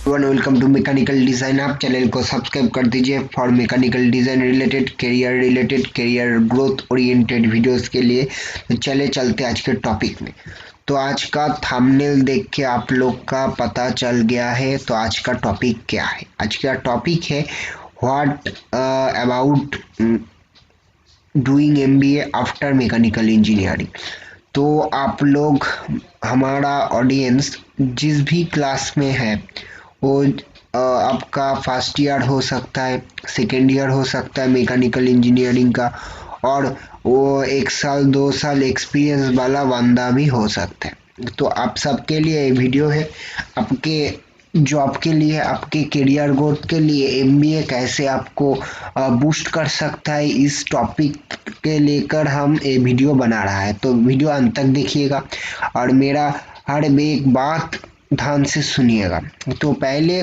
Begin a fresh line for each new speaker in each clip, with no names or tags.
One welcome to mechanical design. आप channel को subscribe कर दीजिए for mechanical design related career growth oriented videos के लिए। तो चले चलते आज के टॉपिक में। तो आज का थंबनेल देख के आप लोग का पता चल गया है। तो आज का टॉपिक क्या है? आज का टॉपिक है what about doing MBA after mechanical engineering. तो आप लोग, हमारा ऑडियंस जिस भी क्लास में है वो आपका फर्स्ट ईयर हो सकता है, सेकेंड ईयर हो सकता है मैकेनिकल इंजीनियरिंग का, और वो 1 साल 2 साल एक्सपीरियंस वाला बंदा भी हो सकता है। तो आप सबके लिए ये वीडियो है, आपके जॉब के लिए, आपके करियर ग्रोथ के लिए एमबीए कैसे आपको बूस्ट कर सकता है, इस टॉपिक के लेकर हम ये वीडियो बना रहा है। तो वीडियो अंत तक देखिएगा और मेरा हर एक बात ध्यान से सुनिएगा। तो पहले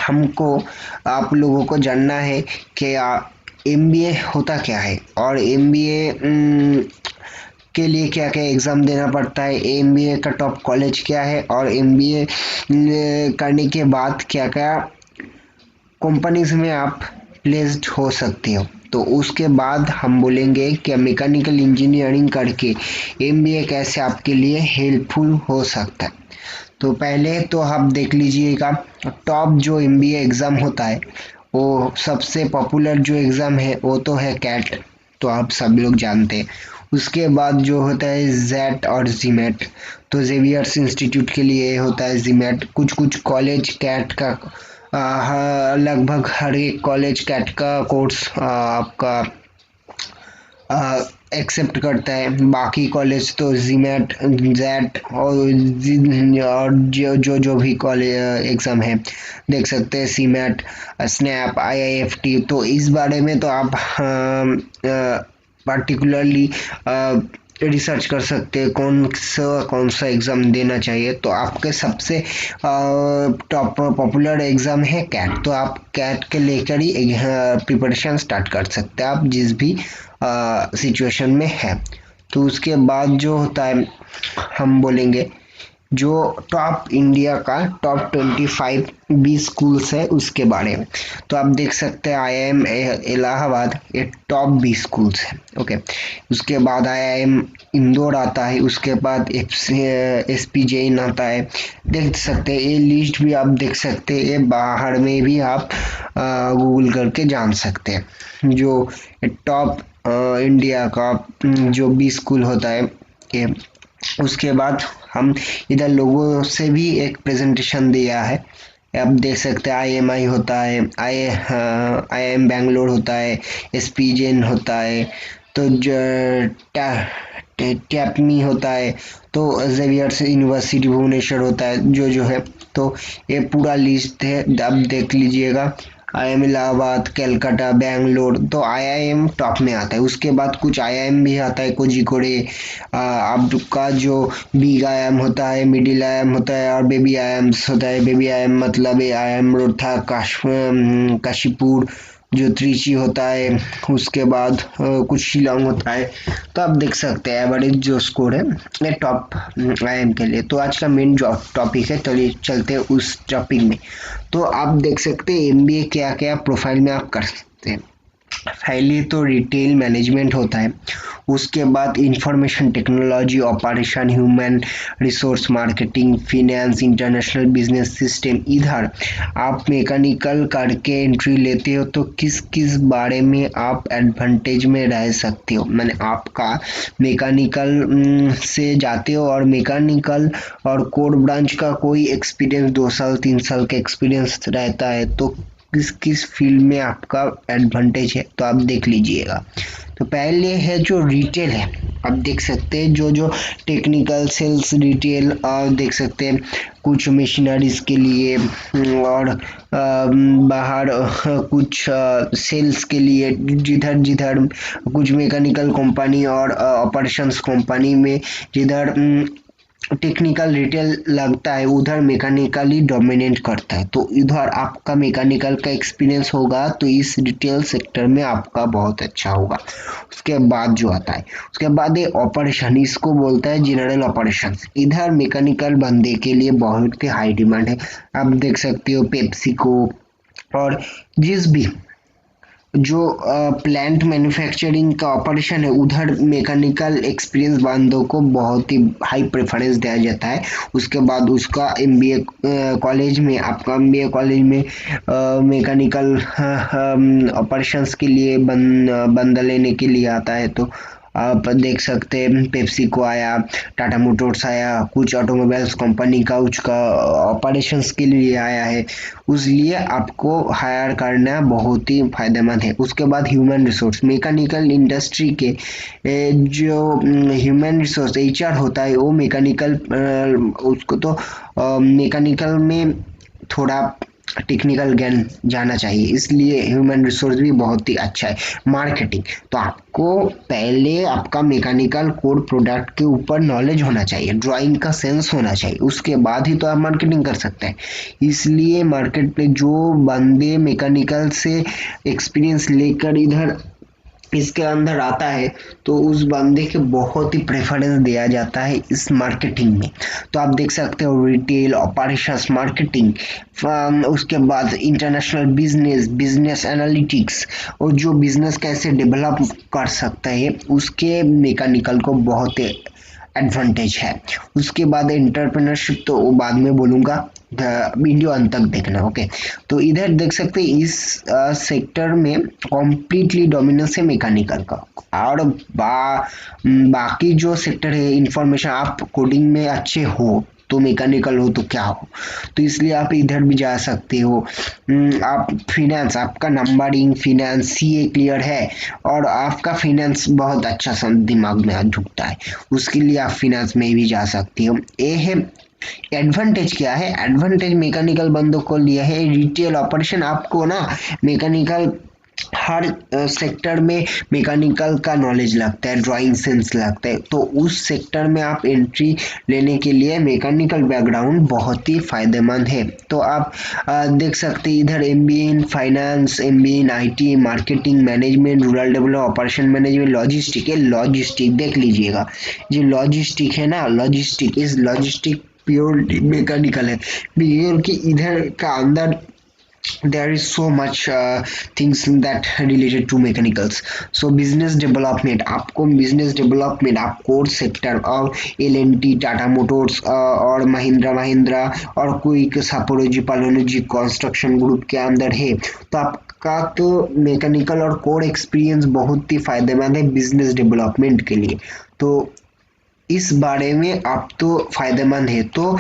हमको आप लोगों को जानना है कि एमबीए होता क्या है और एमबीए के लिए क्या क्या एग्ज़ाम देना पड़ता है, एमबीए का टॉप कॉलेज क्या है और एमबीए करने के बाद क्या क्या कंपनीज में आप प्लेस्ड हो सकते हो। तो उसके बाद हम बोलेंगे कि मैकेनिकल इंजीनियरिंग करके एमबीए कैसे आपके लिए हेल्पफुल हो सकता है। तो पहले तो आप देख लीजिएगा, टॉप जो एमबीए एग्ज़ाम होता है, वो सबसे पॉपुलर जो एग्ज़ाम है वो तो है कैट। तो आप सब लोग जानते हैं। उसके बाद जो होता है जेट और जीमेट। तो जेवियर्स इंस्टीट्यूट के लिए होता है जीमेट। कुछ कुछ कॉलेज कैट का लगभग हर एक कॉलेज कैट का कोर्स आपका एक्सेप्ट करता है। बाकी कॉलेज तो जीमेट जेट और जो भी कॉलेज एग्ज़ाम है देख सकते हैं, सीमेट, स्नैप, आईआईएफटी। तो इस बारे में तो आप पर्टिकुलरली रिसर्च कर सकते हैं कौन सा एग्ज़ाम देना चाहिए। तो आपके सबसे टॉप पॉपुलर एग्ज़ाम है कैट। तो आप कैट के लेकर ही प्रिपरेशन स्टार्ट कर सकते हैं, आप जिस भी सिचुएशन में है। तो उसके बाद जो होता है हम बोलेंगे जो टॉप इंडिया का टॉप 25 बी स्कूल्स है उसके बारे में। तो आप देख सकते हैं आईआईएम इलाहाबाद ये टॉप बी स्कूल्स है। ओके, उसके बाद आईआईएम इंदौर आता है, उसके बाद एसपी जैन आता है। देख सकते हैं ये लिस्ट भी आप देख सकते हैं, ये बाहर में भी आप गूगल करके जान सकते हैं। जो टॉप इंडिया का जो बी स्कूल होता है ये। उसके बाद हम इधर लोगों से भी एक प्रेजेंटेशन दिया है, आप देख सकते हैं आईएमआई होता है, आईआईएम बैंगलोर होता है, एसपी जैन होता है, तो टैपमी होता है, तो जेवियर्स यूनिवर्सिटी भुवनेश्वर होता है, जो है। तो ये पूरा लिस्ट है, आप देख लीजिएगा। आईआईएम इलाहाबाद, कलकत्ता, बैंगलोर, तो आईआईएम टॉप में आता है। उसके बाद कुछ आईआईएम भी आता है, कोझिकोडे, आपका जो बिग आईआईएम होता है, मिडिल आईआईएम होता है और बेबी आईआईएम्स होता है। बेबी आईआईएम मतलब आईआईएम रोहता, काशीपुर, जो त्रिची होता है। उसके बाद कुछ शिलोंग होता है। तो आप देख सकते हैं एवरेज जो स्कोर है ये टॉप आईआईएम के लिए। तो आज का मेन जो टॉपिक है, चलिए चलते हैं उस टॉपिक में। तो आप देख सकते हैं एमबीए क्या क्या प्रोफाइल में आप कर सकते हैं। पहले तो रिटेल मैनेजमेंट होता है, उसके बाद information technology, operation, human resource marketing, finance, international business system. इधर आप मैकेनिकल करके एंट्री लेते हो तो किस किस बारे में आप एडवांटेज में रह सकते हो, मैंने आपका मैकेनिकल से जाते हो और मैकेनिकल और कोर ब्रांच का कोई एक्सपीरियंस 2 साल 3 साल का एक्सपीरियंस रहता है, तो किस किस फील्ड में आपका एडवांटेज है तो आप देख लीजिएगा। तो पहले है जो रिटेल है, आप देख सकते हैं जो जो टेक्निकल सेल्स रिटेल, और देख सकते हैं कुछ मशीनरीज के लिए और बाहर कुछ सेल्स के लिए, जिधर जिधर कुछ मैकेनिकल कंपनी और ऑपरेशंस कंपनी में जिधर टेक्निकल रिटेल लगता है उधर मैकेनिकली डोमिनेट करता है, तो इधर आपका मैकेनिकल का एक्सपीरियंस होगा तो इस रिटेल सेक्टर में आपका बहुत अच्छा होगा। उसके बाद जो आता है, उसके बाद ये ऑपरेशन, इसको बोलता है जनरल ऑपरेशंस। इधर मैकेनिकल बंदे के लिए बहुत ही हाई डिमांड है। आप देख सकते हो पेप्सिको और जिस भी जो प्लांट मैन्युफैक्चरिंग का ऑपरेशन है उधर मैकेनिकल एक्सपीरियंस बंदों को बहुत ही हाई प्रेफरेंस दिया जाता है। उसके बाद उसका एमबीए कॉलेज में, आपका एमबीए कॉलेज में मैकेनिकल ऑपरेशंस के लिए बंदा लेने के लिए आता है। तो आप देख सकते हैं पेप्सिको आया, टाटा मोटर्स आया, कुछ ऑटोमोबाइल्स कंपनी का उसका ऑपरेशंस के लिए आया है, उसलिए आपको हायर करना बहुत ही फायदेमंद है। उसके बाद ह्यूमन रिसोर्स, मैकेनिकल इंडस्ट्री के जो ह्यूमन रिसोर्स एचआर होता है वो मैकेनिकल, उसको तो मैकेनिकल में थोड़ा टेक्निकल ज्ञान जाना चाहिए, इसलिए ह्यूमन रिसोर्स भी बहुत ही अच्छा है। मार्केटिंग, तो आपको पहले आपका मैकेनिकल कोड प्रोडक्ट के ऊपर नॉलेज होना चाहिए, ड्राइंग का सेंस होना चाहिए, उसके बाद ही तो आप मार्केटिंग कर सकते हैं। इसलिए मार्केट पे जो बंदे मैकेनिकल से एक्सपीरियंस लेकर इधर इसके अंदर आता है तो उस बंदे के बहुत ही प्रेफरेंस दिया जाता है इस मार्केटिंग में। तो आप देख सकते हो रिटेल ऑपरेशंस, मार्केटिंग, उसके बाद इंटरनेशनल बिजनेस, बिजनेस एनालिटिक्स, और जो बिजनेस कैसे डेवलप कर सकता है उसके मैकेनिकल को बहुत एडवांटेज है। उसके बाद एंटरप्रेन्योरशिप तो वो बाद में बोलूँगा, वीडियो अंत तक देखना, ओके। तो इधर देख सकते हैं इस सेक्टर में कॉम्प्लीटली डोमिनेंस है मैकेनिकल का। और बाकी जो सेक्टर है, इंफॉर्मेशन, आप कोडिंग में अच्छे हो तो मैकेनिकल हो तो क्या हो, तो इसलिए आप इधर भी जा सकते हो। आप फिनेंस, आपका नंबरिंग फिनेंस सीए क्लियर है और आपका फिनेंस बहुत अच्छा दिमाग में झुकता है, उसके लिए आप फिनेंस में भी जा सकते हो। ये है एडवांटेज। क्या है एडवांटेज मैकेनिकल बंदों को लिया है रिटेल ऑपरेशन, आपको ना मैकेनिकल हर सेक्टर में मैकेनिकल का नॉलेज लगता है, ड्राइंग सेंस लगता है, तो उस सेक्टर में आप एंट्री लेने के लिए मैकेनिकल बैकग्राउंड बहुत ही फायदेमंद है। तो आप देख सकते हैं इधर MBA in finance, MBA in IT, marketing management, rural development, operation management, logistic है। लॉजिस्टिक देख लीजिएगा, जो लॉजिस्टिक है ना, लॉजिस्टिक प्योर मैकेनिकल है। बिहेवियर के इधर का अंदर there is so much things that related to mechanicals. So business development, आपको business development, आप कोर सेक्टर और एल&टी, टाटा मोटर्स और महिंद्रा और कोई सापोरोजी पालोनोजी कंस्ट्रक्शन ग्रुप के अंदर है, तो आपका तो मैकेनिकल और कोर एक्सपीरियंस बहुत ही फायदेमंद है बिजनेस डेवलपमेंट के लिए। तो इस बारे में आप तो फायदेमंद है। तो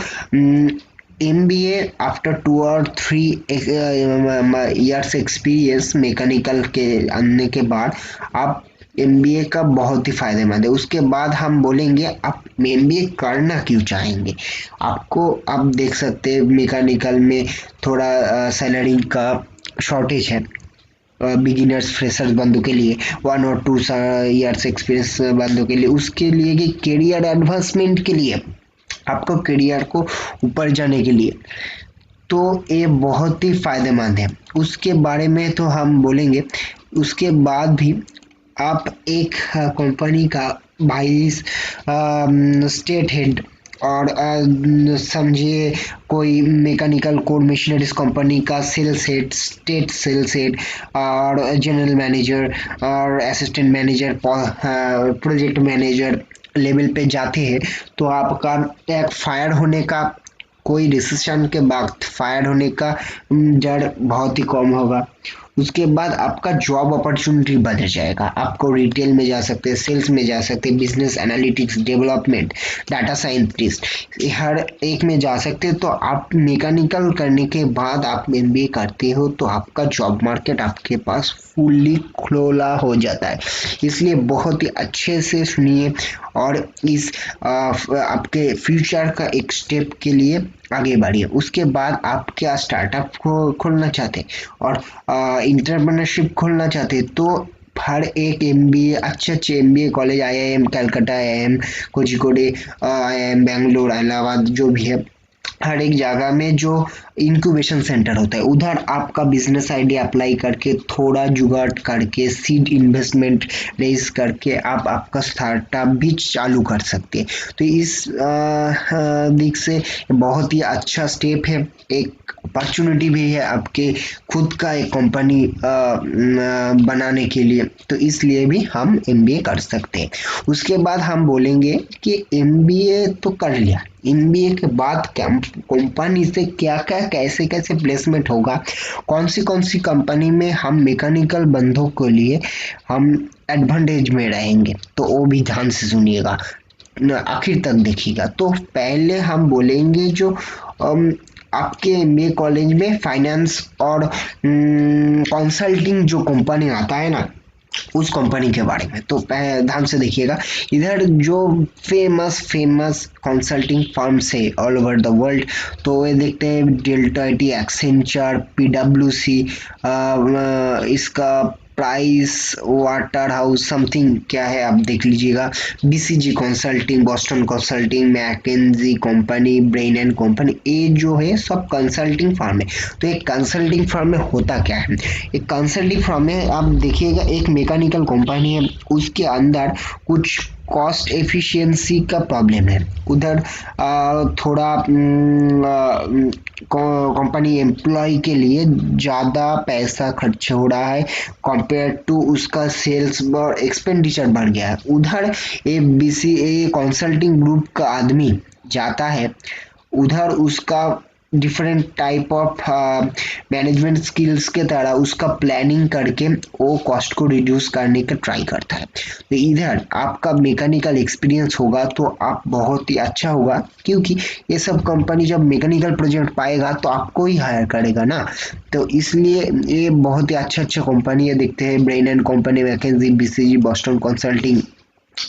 एमबीए आफ्टर 2 और 3 ईयर्स एक्सपीरियंस मैकेनिकल के आने के बाद आप एमबीए का बहुत ही फायदेमंद है। उसके बाद हम बोलेंगे आप एमबीए करना क्यों चाहेंगे। आपको आप देख सकते हैं मैकेनिकल में थोड़ा सैलरी का शॉर्टेज है बिगिनर्स फ्रेशर्स बंदों के लिए, 1 और 2 ईयर्स एक्सपीरियंस बंदों के लिए, उसके लिए कि करियर एडवांसमेंट के लिए, आपको करियर को ऊपर जाने के लिए, तो ये बहुत ही फायदेमंद है। उसके बारे में तो हम बोलेंगे। उसके बाद भी आप एक कंपनी का वाइस स्टेट हेड और समझिए कोई मैकेनिकल कोड मशीनरीज कंपनी का sales head, state sales head और जनरल मैनेजर और assistant manager, project manager level पे जाते हैं, तो आपका एक फायर होने का, कोई डिसीजन के बाद फायर होने का डर बहुत ही कम होगा। उसके बाद आपका जॉब अपॉर्चुनिटी बढ़ जाएगा, आपको रिटेल में जा सकते हैं, सेल्स में जा सकते हैं, business analytics, development, data scientist, हर एक में जा सकते हैं। तो आप मैकेनिकल करने के बाद आप एमबीए करते हो तो आपका जॉब मार्केट आपके पास फुल्ली खुला हो जाता है। इसलिए बहुत ही अच्छे से सुनिए और इस आपके फ्यूचर का एक स्टेप के लिए आगे बढ़िए। उसके बाद आप क्या स्टार्टअप को खोलना चाहते हैं और इंटरप्रेन्योरशिप खोलना चाहते हैं, तो हर एक एमबीए अच्छे अच्छे MBA college, IIM Calcutta, IIM Kozhikode, IIM Bangalore, Allahabad, जो भी है, हर एक जगह में जो इंक्यूबेशन सेंटर होता है उधर आपका बिजनेस आइडिया अप्लाई करके थोड़ा जुगाड़ करके सीड इन्वेस्टमेंट रेज करके आप आपका स्टार्टअप भी चालू कर सकते हैं। तो इस दिख से बहुत ही अच्छा स्टेप है, एक अपॉर्चुनिटी भी है आपके खुद का एक कंपनी बनाने के लिए। तो इसलिए भी हम एमबीए कर सकते हैं। उसके बाद हम बोलेंगे कि एमबीए तो कर लिया, एमबीए के बाद कंपनी से क्या क्या कैसे कैसे प्लेसमेंट होगा, कौन सी कंपनी में हम मैकेनिकल बंदों के लिए हम एडवांटेज में रहेंगे, तो वो भी ध्यान से सुनिएगा, आखिर तक देखिएगा। तो पहले हम बोलेंगे जो आपके एमबीए कॉलेज में फाइनेंस और कंसल्टिंग जो कंपनी आता है ना, उस कंपनी के बारे में तो ध्यान से देखिएगा। इधर जो फेमस फेमस कंसल्टिंग फर्म्स है ऑल ओवर द वर्ल्ड, तो ये देखते हैं डेल्टा टी, एक्सेंचर, पीडब्ल्यूसी, इसका प्राइस वाटर हाउस समथिंग क्या है आप देख लीजिएगा, BCG consulting, Boston consulting, McKinsey company, Bain and company, ये जो है सब कंसल्टिंग फर्म है। तो एक कंसल्टिंग फर्म में होता क्या है, एक कंसल्टिंग फर्म में आप देखिएगा एक मैकेनिकल कंपनी है, उसके अंदर कुछ कॉस्ट एफिशिएंसी का प्रॉब्लम है उधर, थोड़ा कंपनी एम्प्लॉय के लिए ज़्यादा पैसा खर्च हो रहा है कंपेयर टू उसका सेल्स और एक्सपेंडिचर बढ़ गया है उधर। ए बीसी ए कंसल्टिंग ग्रुप का आदमी जाता है उधर, उसका different type of management skills के तरह उसका प्लानिंग करके वो कॉस्ट को रिड्यूस करने का ट्राई करता है। तो इधर आपका मैकेनिकल एक्सपीरियंस होगा तो आप बहुत ही अच्छा होगा, क्योंकि ये सब कंपनी जब मैकेनिकल प्रोजेक्ट पाएगा तो आपको ही हायर करेगा ना। तो इसलिए ये बहुत ही अच्छा अच्छा कंपनी है, देखते हैं Bain and company, McKinsey, BCG, Boston consulting.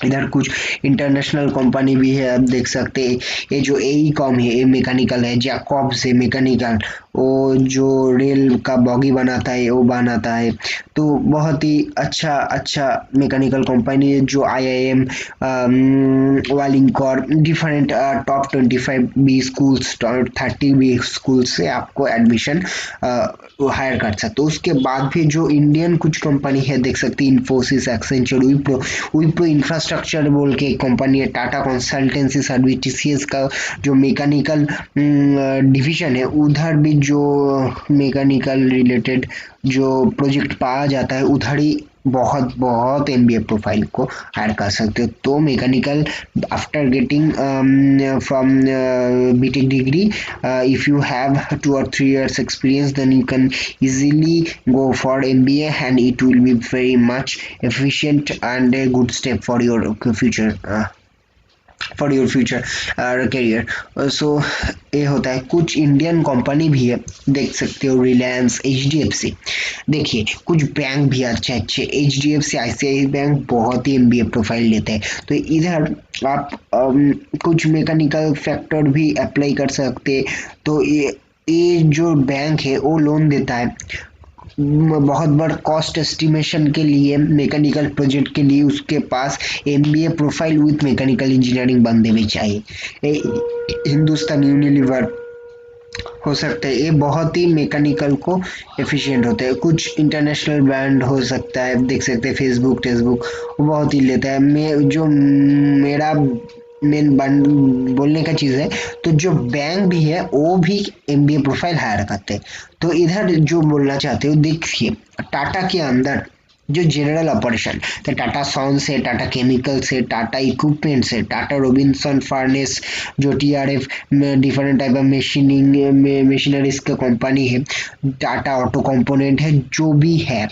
इधर कुछ इंटरनेशनल कंपनी भी है, आप देख सकते हैं। ये जो एई कॉम है ये मैकेनिकल है, जैकॉब्स है मैकेनिकल, वो जो रेल का बॉगी बनाता है वो बनाता है। तो बहुत ही अच्छा अच्छा मैकेनिकल कंपनी है, जो IIM, Welingkar, different top 25 B schools, 30 B school से आपको एडमिशन हायर कर सकते हो। उसके बाद भी जो इंडियन कुछ कंपनी है देख सकते हैं, इन्फोसिस, एक्सेंचर, विप्रो, विप्रो इंफ्रास्ट्रक्चर बोल के एक कंपनी है, टाटा कंसल्टेंसी सर्विस, टीसीएस का जो मैकेनिकल डिवीजन है, उधर भी जो मैकेनिकल रिलेटेड जो प्रोजेक्ट पाया जाता है उधर ही बहुत बहुत एमबीए प्रोफाइल को हायर कर सकते हो। तो mechanical after getting from BTech degree, if you have 2 or 3 years experience, then you can easily go for MBA and it will be very much efficient and a good step for your future, career. So ये होता है। कुछ Indian company भी है, देख सकते हो, Reliance, HDFC, देखिए कुछ बैंक भी अच्छे अच्छे, एचडीएफसी, आईसीआईसीआई बैंक बहुत ही एमबीए प्रोफाइल लेते हैं। तो इधर आप कुछ मैकेनिकल फैक्टर भी अप्लाई कर सकते हैं। तो ये जो बैंक है वो लोन देता है बहुत बड़ा कॉस्ट एस्टिमेशन के लिए, मैकेनिकल प्रोजेक्ट के लिए उसके पास MBA profile with mechanical engineering बंदे भी चाहिए। हिंदुस्तान यूनिलीवर हो सकता है, ये बहुत ही मैकेनिकल को एफिशिएंट होते हैं। कुछ इंटरनेशनल ब्रांड हो सकता है, देख सकते हैं फेसबुक, टेक्सबुक, वो बहुत ही लेता है। मैं जो मेरा मेन बोलने का चीज़ है, तो जो बैंक भी है वो भी एमबीए प्रोफाइल हायर करते हैं। तो इधर जो बोलना चाहते हो, देखिए टाटा के अंदर जो जनरल ऑपरेशन, तो टाटा सॉन्स है, टाटा केमिकल्स है, टाटा इक्विपमेंट्स है, टाटा रोबिन्सन फार्नेस, जो टीआरएफ में different type of machining machineries का कंपनी है, टाटा ऑटो कंपोनेंट है, जो भी है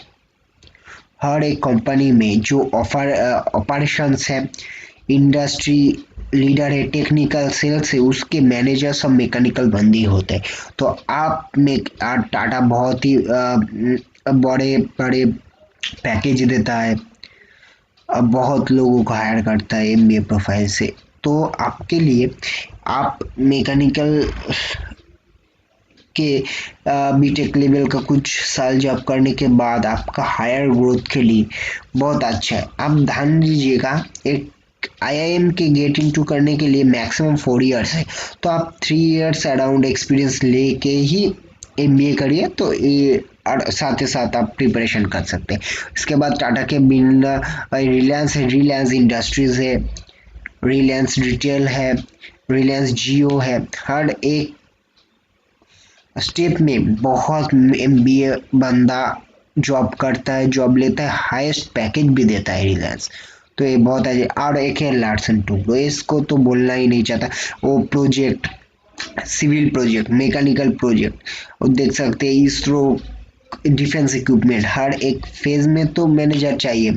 हर एक कंपनी में जो ऑपरेशंस है, इंडस्ट्री लीडर है, टेक्निकल सेल्स है, उसके मैनेजर सब मैकेनिकल बंदे ही होते हैं। तो आप में टाटा बहुत ही बड़े बड़े पैकेज देता है, अब बहुत लोगों को हायर करता है एमबीए प्रोफाइल से। तो आपके लिए आप मैकेनिकल के बीटेक लेवल का कुछ साल जॉब करने के बाद आपका हायर ग्रोथ के लिए बहुत अच्छा है। आप ध्यान दीजिएगा, एक आईआईएम के गेट इनटू करने के लिए मैक्सिमम 4 इयर्स है, तो आप 3 इयर्स अराउंड एक्सपीरियंस लेके ही एमबीए करिए, तो ये और साथ ही साथ आप प्रिपरेशन कर सकते हैं। इसके बाद टाटा के बिना रिलायंस है, रिलायंस इंडस्ट्रीज है, रिलायंस रिटेल है, रिलायंस जियो है। हर एक स्टेप में बहुत एमबीए बंदा जॉब करता है, जॉब लेता है, हाईएस्ट पैकेज भी देता है रिलायंस। तो ये बहुत है। और एक है लार्सन टुब्रो, इसको तो बोलना ही नहीं चाहता। वो project, civil project, mechanical project, और देख सकते हैं इसरो, डिफेंस इक्विपमेंट, हर एक फेज में तो मैनेजर चाहिए,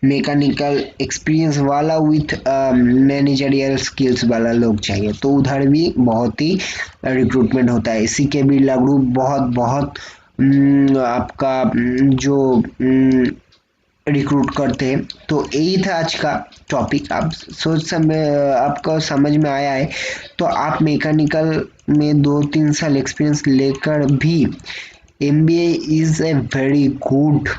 मैकेनिकल एक्सपीरियंस वाला विथ मैनेजरियल स्किल्स वाला लोग चाहिए। तो उधर भी बहुत ही रिक्रूटमेंट होता है। इसी के भी ग्रुप बहुत बहुत आपका जो रिक्रूट करते हैं। तो यही था आज का टॉपिक। आप आपको समझ में आया है तो आप मैकेनिकल में 2-3 साल एक्सपीरियंस लेकर भी MBA is a very good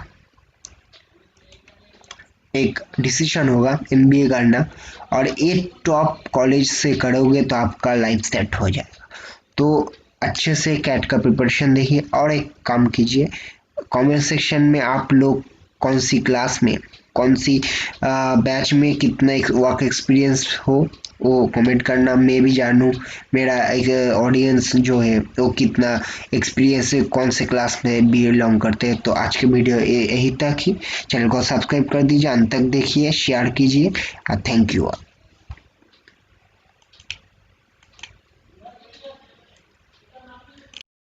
एक डिसीजन होगा एमबीए करना। और एक टॉप कॉलेज से करोगे तो आपका लाइफ सेट हो जाएगा। तो अच्छे से कैट का प्रिपरेशन देखिए। और एक काम कीजिए, कमेंट सेक्शन में आप लोग कौन सी क्लास में, कौन सी बैच में कितना वर्क एक्सपीरियंस हो वो कमेंट करना, मैं भी जानूँ मेरा एक ऑडियंस जो है वो कितना एक्सपीरियंस है, कौन से क्लास में बिलोंग करते हैं। तो आज के वीडियो यही तक ही। चैनल को सब्सक्राइब कर दीजिए, अंत तक देखिए, शेयर कीजिए। Thank you.